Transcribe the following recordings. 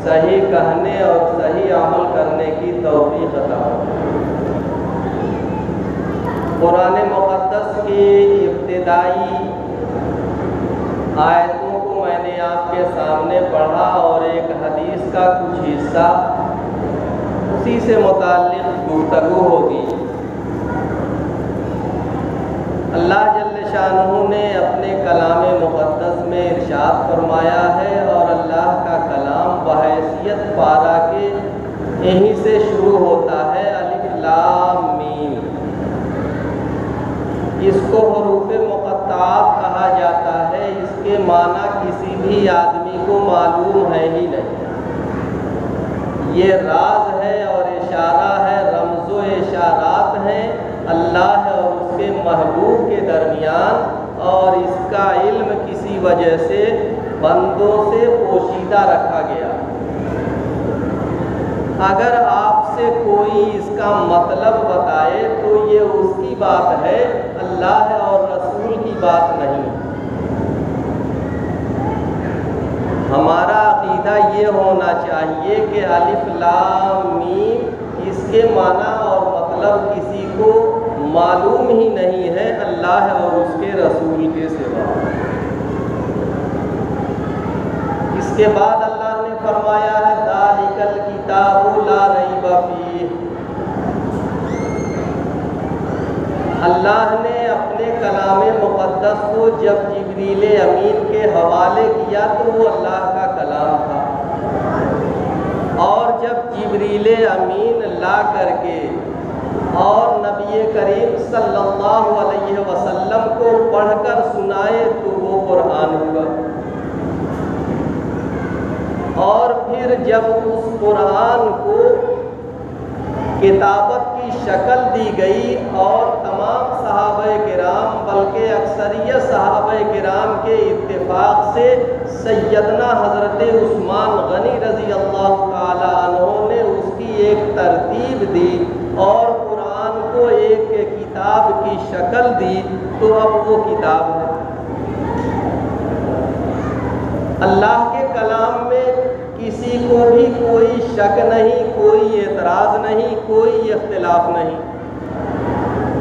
صحیح کہنے اور صحیح عمل کرنے کی توفیق عطا فرمائے۔ قرآن مقدس کی ابتدائی آیتوں کو میں نے آپ کے سامنے پڑھا اور ایک حدیث کا کچھ حصہ اسی سے متعلق گفتگو ہوگی۔ اللہ جل شانہ نے اپنے کلام مقدس میں ارشاد فرمایا ہے، اور اللہ کا کلام بحیثیت پارہ کے یہیں سے شروع ہوتا ہے، الف لام میم۔ اس کو حروف مقطعات کہا جاتا ہے۔ اس کے معنی کسی بھی آدمی کو معلوم ہے ہی نہیں۔ یہ راز ہے اور اشارہ ہے، رمز و اشارات ہیں اللہ اور اس کے محبوب کے درمیان، اور اس کا علم کسی وجہ سے بندوں سے پوشیدہ رکھا گیا۔ اگر آپ سے کوئی اس کا مطلب بتائے تو یہ اس کی بات ہے، اللہ اور رسول کی بات نہیں۔ ہمارا عقیدہ یہ ہونا چاہیے کہ الف لام میم اس کے معنی اور مطلب کسی کو معلوم ہی نہیں ہے اللہ اور اس کے رسول کے سوا۔ اس کے بعد اللہ نے فرمایا ہے ذالک الکتاب لا ریب فیہ۔ اللہ نے اپنے کلام مقدس کو جب جبریل امین کے حوالے کیا تو وہ اللہ کا کلام تھا، اور جب جبریل امین لا کر کے اور نبی کریم صلی اللہ علیہ وسلم کو پڑھ کر سنائے تو وہ قرآن ہوا، اور پھر جب اس قرآن کو کتابت کی شکل دی گئی اور تمام صحابہ کرام بلکہ اکثریت صحابہ کرام کے اتفاق سے سیدنا حضرت عثمان غنی رضی اللہ تعالی عنہ نے اس کی ایک ترتیب دی اور قرآن کو ایک کتاب کی شکل دی، تو اب وہ کتاب ہے۔ اللہ کے کلام میں کسی کو بھی کوئی شک نہیں، کوئی اعتراض نہیں، کوئی اختلاف نہیں۔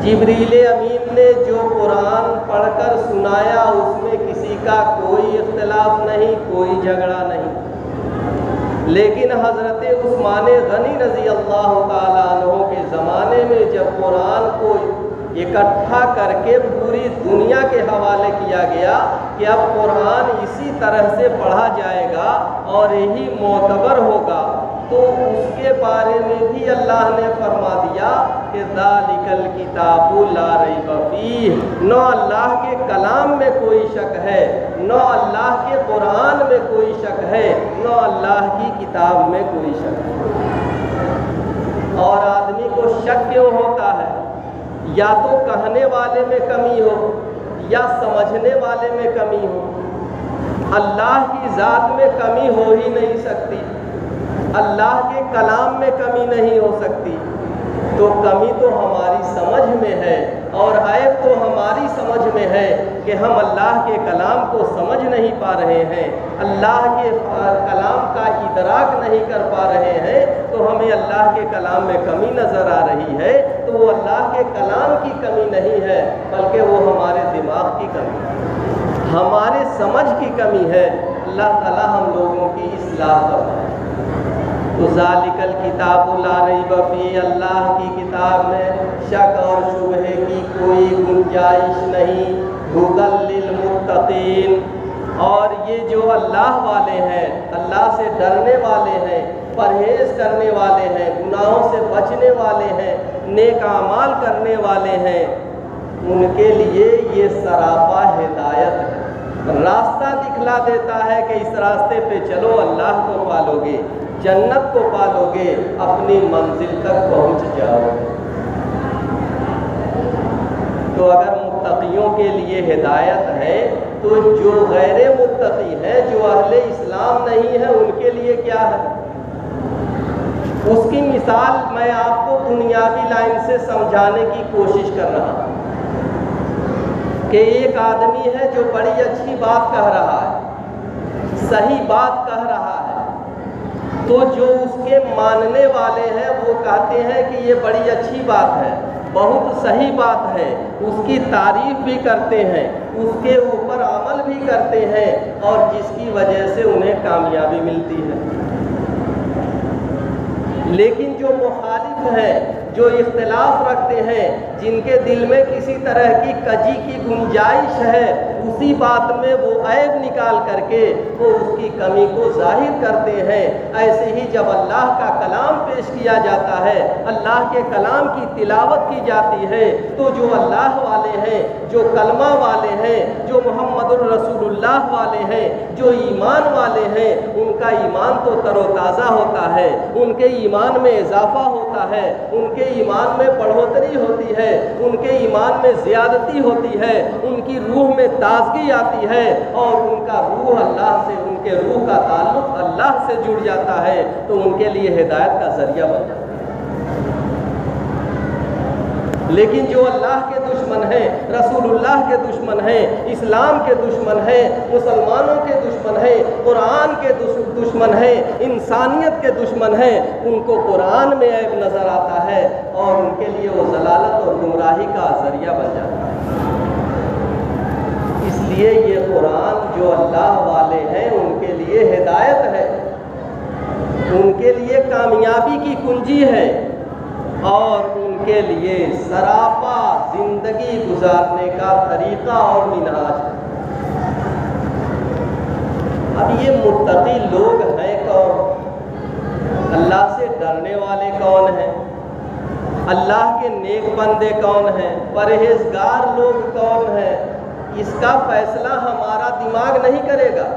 جبریل امین نے جو قرآن پڑھ کر سنایا اس میں کسی کا کوئی اختلاف نہیں، کوئی جھگڑا نہیں۔ لیکن حضرت عثمان غنی رضی اللہ تعالیٰ عنہ کے زمانے میں جب قرآن کو اکٹھا کر کے پوری دنیا کے حوالے کیا گیا کہ اب قرآن اسی طرح سے پڑھا جائے گا اور یہی معتبر ہوگا، تو اس کے بارے میں بھی اللہ نے فرما دیا کہ ذالک الکتاب لا ریب فیہ۔ نہ اللہ کے کلام میں کوئی شک ہے، نہ اللہ کے قرآن میں کوئی شک ہے، نہ اللہ کی کتاب میں کوئی شک ہے۔ اور آدمی کو شک کیوں ہوتا ہے؟ یا تو کہنے والے میں کمی ہو یا سمجھنے والے میں کمی ہو۔ اللہ کی ذات میں کمی ہو ہی نہیں سکتی، اللہ کے کلام میں کمی نہیں ہو سکتی، تو کمی تو ہماری سمجھ میں ہے، اور عیب تو ہماری سمجھ میں ہے کہ ہم اللہ کے کلام کو سمجھ نہیں پا رہے ہیں، اللہ کے کلام کا ادراک نہیں کر پا رہے ہیں، تو ہمیں اللہ کے کلام میں کمی نظر آ رہی ہے۔ تو وہ اللہ کے کلام کی کمی نہیں ہے، بلکہ وہ ہمارے دماغ کی کمی ہے، ہمارے سمجھ کی کمی ہے۔ اللہ تعالیٰ ہم لوگوں کی اصلاح فرمائے۔ تو ذالک الکتاب لا ریب فیہ، اللہ کی کتاب میں شک اور شبہے کی کوئی گنجائش نہیں۔ ھدی للمتقین، اور یہ جو اللہ والے ہیں، اللہ سے ڈرنے والے ہیں، پرہیز کرنے والے ہیں، گناہوں سے بچنے والے ہیں، نیک اعمال کرنے والے ہیں، ان کے لیے یہ سراپا ہدایت ہے، راستہ دکھلا دیتا ہے کہ اس راستے پہ چلو، اللہ کو پالو گے، جنت کو پالو گے، اپنی منزل تک پہنچ جاؤ گے۔ تو اگر متقیوں کے لیے ہدایت ہے تو جو غیر متقی ہیں، جو اہل اسلام نہیں ہیں، ان کے لیے کیا ہے؟ اس کی مثال میں آپ کو دنیاوی لائن سے سمجھانے کی کوشش کر رہا ہوں کہ ایک آدمی ہے جو بڑی اچھی بات کہہ رہا ہے، صحیح بات کہہ رہا ہے، تو جو اس کے ماننے والے ہیں وہ کہتے ہیں کہ یہ بڑی اچھی بات ہے، بہت صحیح بات ہے، اس کی تعریف بھی کرتے ہیں، اس کے اوپر عمل بھی کرتے ہیں، اور جس کی وجہ سے انہیں کامیابی ملتی ہے۔ لیکن جو مخالف ہیں، جو اختلاف رکھتے ہیں، جن کے دل میں کسی طرح کی کجی کی گنجائش ہے، اسی بات میں وہ عیب نکال کر کے وہ اس کی کمی کو ظاہر کرتے ہیں۔ ایسے ہی جب اللہ کا کلام پیش کیا جاتا ہے، اللہ کے کلام کی تلاوت کی جاتی ہے، تو جو اللہ والے ہیں، جو کلمہ والے ہیں، جو محمد الرسول اللہ والے ہیں، جو ایمان والے ہیں، ان کا ایمان تو تر و تازہ ہوتا ہے، ان کے ایمان میں اضافہ ہوتا ہے، ان کے ایمان میں بڑھوتری ہوتی ہے، ان کے ایمان میں زیادتی ہوتی ہے، ان کی روح میں تازگی آتی ہے، اور ان کا روح اللہ سے، ان کے روح کا تعلق اللہ سے جڑ جاتا ہے، تو ان کے لیے ہدایت کا ذریعہ بن جاتا ہے۔ لیکن جو اللہ کے دشمن ہیں، رسول اللہ کے دشمن ہیں، اسلام کے دشمن ہیں، مسلمانوں کے دشمن ہیں، قرآن کے دشمن ہیں، انسانیت کے دشمن ہیں، ان کو قرآن میں عیب نظر آتا ہے، اور ان کے لیے وہ ضلالت اور گمراہی کا ذریعہ بن جاتا ہے۔ اس لیے یہ قرآن جو اللہ والے ہیں ان کے لیے ہدایت ہے، ان کے لیے کامیابی کی کنجی ہے، اور ان کے لیے سراپا زندگی گزارنے کا طریقہ اور منہاج ہے۔ اب یہ متقی لوگ ہیں کون؟ اللہ سے ڈرنے والے کون ہیں؟ اللہ کے نیک بندے کون ہیں؟ پرہیزگار لوگ کون ہیں؟ اس کا فیصلہ ہمارا دماغ نہیں کرے گا،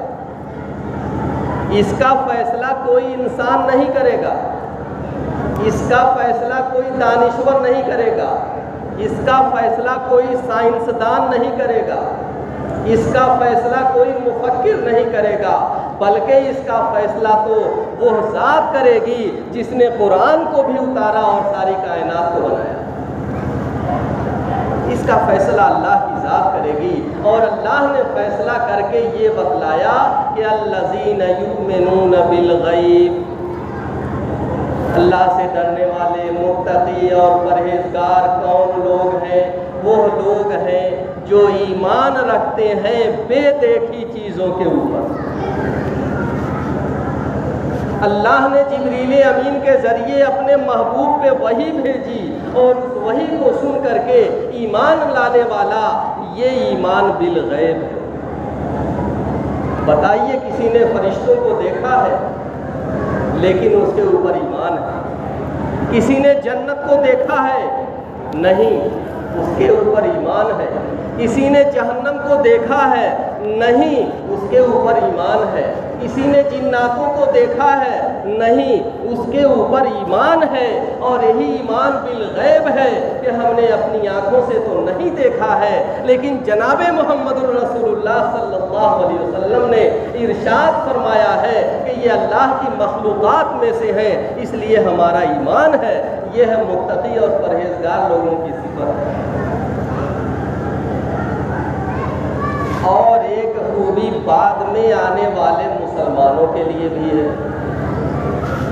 اس کا فیصلہ کوئی انسان نہیں کرے گا، اس کا فیصلہ کوئی دانشور نہیں کرے گا، اس کا فیصلہ کوئی سائنسدان نہیں کرے گا، اس کا فیصلہ کوئی مفکر نہیں کرے گا، بلکہ اس کا فیصلہ تو وہ ذات کرے گی جس نے قرآن کو بھی اتارا اور ساری کائنات کو بنایا۔ اس کا فیصلہ اللہ کی ذات کرے گی، اور اللہ نے فیصلہ کر کے یہ بتلایا کہ الذین یؤمنون بالغیب، اللہ سے ڈرنے والے متقی اور پرہیزگار کون لوگ ہیں؟ وہ لوگ ہیں جو ایمان رکھتے ہیں بے دیکھی چیزوں کے اوپر۔ اللہ نے جبریل امین کے ذریعے اپنے محبوب پہ وحی بھیجی، اور اس وحی کو سن کر کے ایمان لانے والا یہ ایمان بالغیب ہے۔ بتائیے کسی نے فرشتوں کو دیکھا ہے لیکن اس کے اوپر ایمان ہے؟ کسی نے جنت کو دیکھا ہے؟ نہیں، اس کے اوپر ایمان ہے۔ کسی نے جہنم کو دیکھا ہے؟ نہیں، اس کے اوپر ایمان ہے۔ کسی نے جناتوں کو دیکھا ہے؟ نہیں، اس کے اوپر ایمان ہے۔ اور یہی ایمان بالغیب ہے کہ ہم نے اپنی آنکھوں سے تو نہیں دیکھا ہے، لیکن جناب محمد الرسول اللہ صلی اللہ علیہ وسلم نے ارشاد فرمایا ہے کہ یہ اللہ کی مخلوقات میں سے ہے، اس لیے ہمارا ایمان ہے۔ یہ ہے متقی اور پرہیزگار لوگوں کی صفت۔ اور ایک خوبی بعد میں آنے والے مسلمانوں کے لیے بھی ہے۔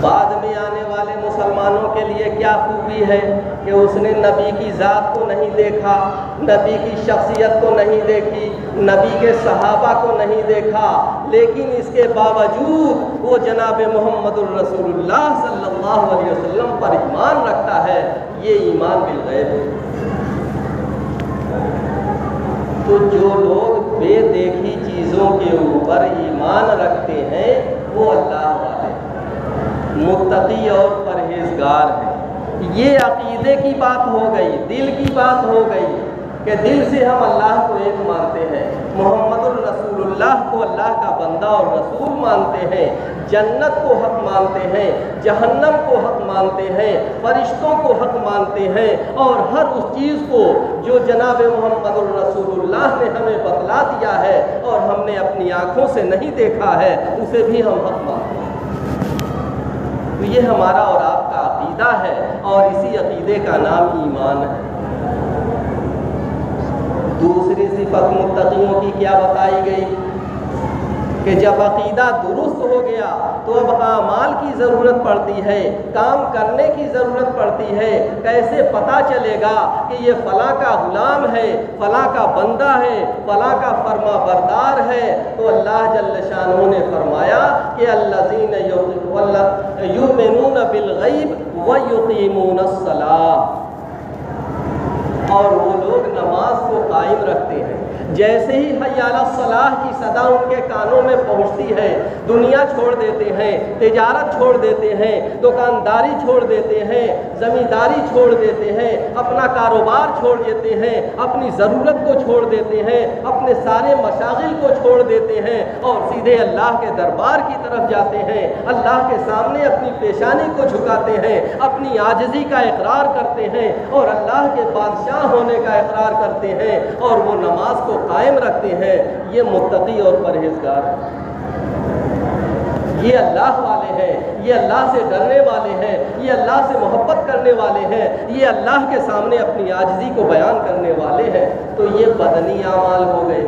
بعد میں آنے والے مسلمانوں کے لیے کیا خوبی ہے کہ اس نے نبی کی ذات کو نہیں دیکھا، نبی کی شخصیت کو نہیں دیکھی، نبی کے صحابہ کو نہیں دیکھا، لیکن اس کے باوجود وہ جناب محمد الرسول اللہ صلی اللہ علیہ وسلم پر ایمان رکھتا ہے۔ یہ ایمان بالغیب ہے۔ تو جو لوگ بے دیکھی چیزوں کے اوپر ایمان رکھتے ہیں وہ اللہ والے متقی اور پرہیزگار ہیں۔ یہ عقیدے کی بات ہو گئی، دل کی بات ہو گئی کہ دل سے ہم اللہ کو ایک مانتے ہیں، محمد الرسول اللہ کو اللہ کا بندہ اور رسول مانتے ہیں، جنت کو حق مانتے ہیں، جہنم کو حق مانتے ہیں، فرشتوں کو حق مانتے ہیں، اور ہر اس چیز کو جو جناب محمد الرسول اللہ نے ہمیں بتلا دیا ہے اور ہم نے اپنی آنکھوں سے نہیں دیکھا ہے، اسے بھی ہم حق مانتے ہیں۔ تو یہ ہمارا اور آپ کا عقیدہ ہے، اور اسی عقیدے کا نام ایمان ہے۔ دوسری صفت متقیوں کی کیا بتائی گئی کہ جب عقیدہ درست ہو گیا، تو اب اعمال کی ضرورت پڑتی ہے، کام کرنے کی ضرورت پڑتی ہے۔ کیسے پتہ چلے گا کہ یہ فلاں کا غلام ہے، فلاں کا بندہ ہے، فلاں کا فرما بردار ہے؟ تو اللہ جل شانہ نے فرمایا کہ الذین یؤمنون بالغیب ویقیمون الصلاۃ، اور وہ لوگ نماز کو قائم رکھتے ہیں۔ جیسے ہی حی علی الصلاح کی صدا ان کے کانوں میں پہنچتی ہے، دنیا چھوڑ دیتے ہیں، تجارت چھوڑ دیتے ہیں، دکانداری چھوڑ دیتے ہیں، زمینداری چھوڑ دیتے ہیں، اپنا کاروبار چھوڑ دیتے ہیں، اپنی ضرورت کو چھوڑ دیتے ہیں، اپنے سارے مشاغل کو چھوڑ دیتے ہیں اور سیدھے اللہ کے دربار کی طرف جاتے ہیں، اللہ کے سامنے اپنی پیشانی کو جھکاتے ہیں، اپنی عاجزی کا اقرار کرتے ہیں اور اللہ کے بادشاہ ہونے کا اقرار کرتے ہیں، اور وہ نماز کو قائم رکھتے ہیں۔ یہ متقی اور پرہیزگار، یہ اللہ والے ہیں، یہ اللہ سے ڈرنے والے ہیں، یہ اللہ سے محبت کرنے والے ہیں، یہ اللہ کے سامنے اپنی عاجزی کو بیان کرنے والے ہیں۔ تو یہ بدنی اعمال ہو گئے۔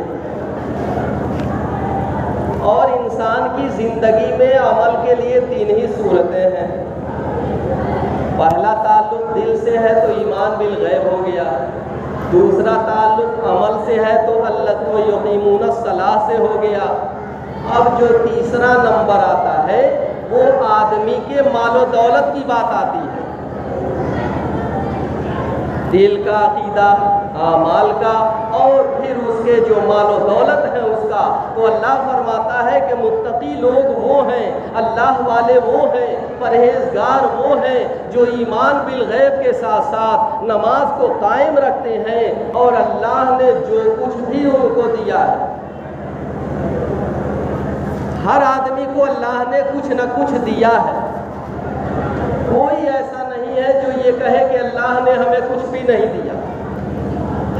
اور انسان کی زندگی میں عمل کے لیے 3 ہی صورتیں ہیں۔ پہلا تعلق دل سے ہے تو ایمان بالغیب ہو گیا، دوسرا تعلق عمل سے ہے تو اللہ کو یقیمون الصلاح سے ہو گیا۔ اب جو تیسرا نمبر آتا ہے وہ آدمی کے مال و دولت کی بات آتی ہے، دل کا عقیدہ، اعمال کا، اور پھر اس کے جو مال و دولت ہے اس کا۔ تو اللہ فرماتا ہے کہ متقی لوگ وہ ہیں، اللہ والے وہ ہیں، پرہیزگار وہ ہیں جو ایمان بالغیب کے ساتھ ساتھ نماز کو قائم رکھتے ہیں، اور اللہ نے جو کچھ بھی ان کو دیا ہے، ہر آدمی کو اللہ نے کچھ نہ کچھ دیا ہے۔ کوئی ایسا نہیں ہے جو یہ کہے کہ اللہ نے ہمیں کچھ بھی نہیں دیا۔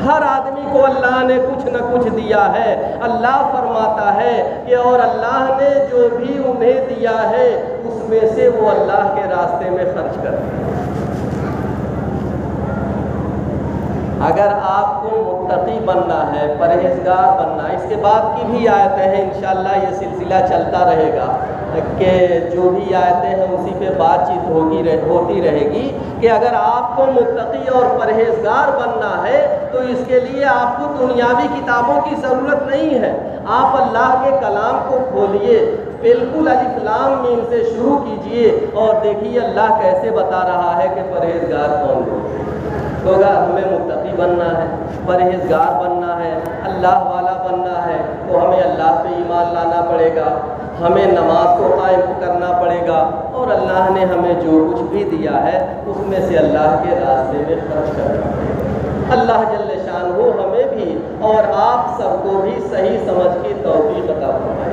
ہر آدمی کو اللہ نے کچھ نہ کچھ دیا ہے۔ اللہ فرماتا ہے کہ اور اللہ نے جو بھی انہیں دیا ہے اس میں سے وہ اللہ کے راستے میں خرچ کرتے ہیں۔ اگر آپ کو متقی بننا ہے، پرہیزگار بننا ہے، اس کے بعد کی بھی آیتیں ہیں، انشاءاللہ یہ سلسلہ چلتا رہے گا کہ جو بھی آیتیں ہیں اسی پہ بات چیت ہوتی رہے گی کہ اگر آپ کو متقی اور پرہیزگار بننا ہے تو اس کے لیے آپ کو دنیاوی کتابوں کی ضرورت نہیں ہے۔ آپ اللہ کے کلام کو کھولیے، بالکل الف لام میم سے شروع کیجئے اور دیکھیے اللہ کیسے بتا رہا ہے کہ پرہیزگار کون تو اگر ہمیں متقی بننا ہے، پرہیزگار بننا ہے، اللہ والا بننا ہے تو ہمیں اللہ پہ ایمان لانا پڑے گا، ہمیں نماز کو قائم کرنا پڑے گا، اور اللہ نے ہمیں جو کچھ بھی دیا ہے اس میں سے اللہ کے راستے میں خرچ کرنا پڑے گا۔ اللہ جل شانہ ہمیں بھی اور آپ سب کو بھی صحیح سمجھ کی توفیق عطا فرمائے۔